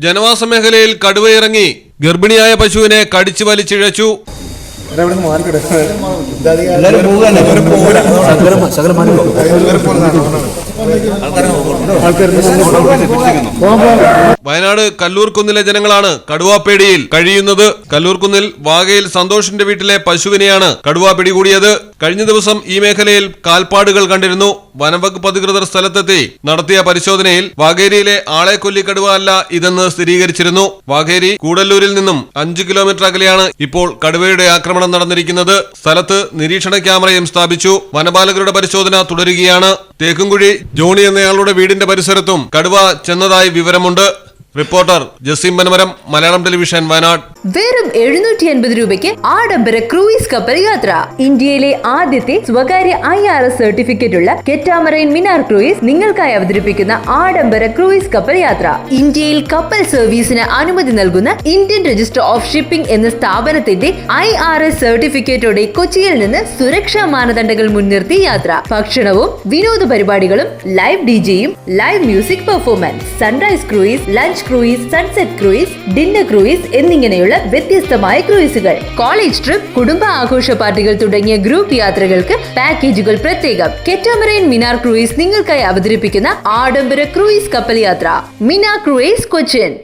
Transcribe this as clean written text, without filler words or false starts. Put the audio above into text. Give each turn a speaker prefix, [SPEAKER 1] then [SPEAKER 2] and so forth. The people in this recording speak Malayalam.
[SPEAKER 1] ജനവാസ മേഖലയിൽ കടുവയിറങ്ങി ഗർഭിണിയായ പശുവിനെ കടിച്ചു വലിച്ചിഴച്ചു. വയനാട് കല്ലൂർക്കുന്നിലെ ജനങ്ങളാണ് കടുവാപ്പേടിയിൽ കഴിയുന്നത്. കല്ലൂർക്കുന്നിൽ വാഗയിൽ സന്തോഷിന്റെ വീട്ടിലെ പശുവിനെയാണ് കടുവ പിടികൂടിയത്. കഴിഞ്ഞ ദിവസം ഈ മേഖലയിൽ കാൽപ്പാടുകൾ കണ്ടിരുന്നു. വനംവകുപ്പ് അധികൃതർ സ്ഥലത്തെത്തി നടത്തിയ പരിശോധനയിൽ വാഗേരിയിലെ ആളെക്കൊല്ലി കടുവ അല്ല ഇതെന്ന് സ്ഥിരീകരിച്ചിരുന്നു. വാഗേരി കൂടല്ലൂരിൽ നിന്നും 5 കിലോമീറ്റർ അകലെയാണ് ഇപ്പോൾ കടുവയുടെ ആക്രമണം നടന്നിരിക്കുന്നത്. സ്ഥലത്ത് നിരീക്ഷണ ക്യാമറയും സ്ഥാപിച്ചു. വനപാലകരുടെ പരിശോധന തുടരുകയാണ്. തേക്കുംകുഴി ജോണി എന്നയാളുടെ വീടിന്റെ പരിസരത്തും കടുവ ചെന്നതായി വിവരമുണ്ട്. Reporter Jaseem Panamaram, Malayalam television, Wayanad.
[SPEAKER 2] വെറും 750 രൂപയ്ക്ക് ആഡംബര ക്രൂയിസ് കപ്പൽ യാത്ര. ഇന്ത്യയിലെ ആദ്യത്തെ സ്വകാര്യ IRS സർട്ടിഫിക്കറ്റ് ഉള്ള കെറ്റാമറൈൻ മിനാർ ക്രൂയിസ് നിങ്ങൾക്കായി അവതരിപ്പിക്കുന്ന ആഡംബര ക്രൂയിസ് കപ്പൽ യാത്ര. ഇന്ത്യയിൽ കപ്പൽ സർവീസിന് അനുമതി നൽകുന്ന ഇന്ത്യൻ രജിസ്റ്റർ ഓഫ് ഷിപ്പിംഗ് എന്ന സ്ഥാപനത്തിന്റെ IRS സർട്ടിഫിക്കറ്റോടെ കൊച്ചിയിൽ നിന്ന് സുരക്ഷാ മാനദണ്ഡങ്ങൾ മുൻനിർത്തി യാത്ര. ഭക്ഷണവും വിനോദ പരിപാടികളും, ലൈവ് DJയും, live music performance, sunrise cruise, lunch cruise, sunset cruise, dinner cruise എന്നിങ്ങനെയുള്ള വ്യത്യസ്തമായ ക്രൂയിസുകൾ, കോളേജ് ട്രിപ്പ്, കുടുംബ ആഘോഷ പാർട്ടികൾ തുടങ്ങിയ ഗ്രൂപ്പ് യാത്രകൾക്ക് പാക്കേജുകൾ പ്രത്യേകം. കെറ്റാമറൈൻ മിനാർ ക്രൂയിസ് നിങ്ങൾക്കായി അവതരിപ്പിക്കുന്ന ആഡംബര ക്രൂയിസ് കപ്പൽ യാത്ര. മിനാർ ക്രൂയിസ്, കൊച്ചിൻ.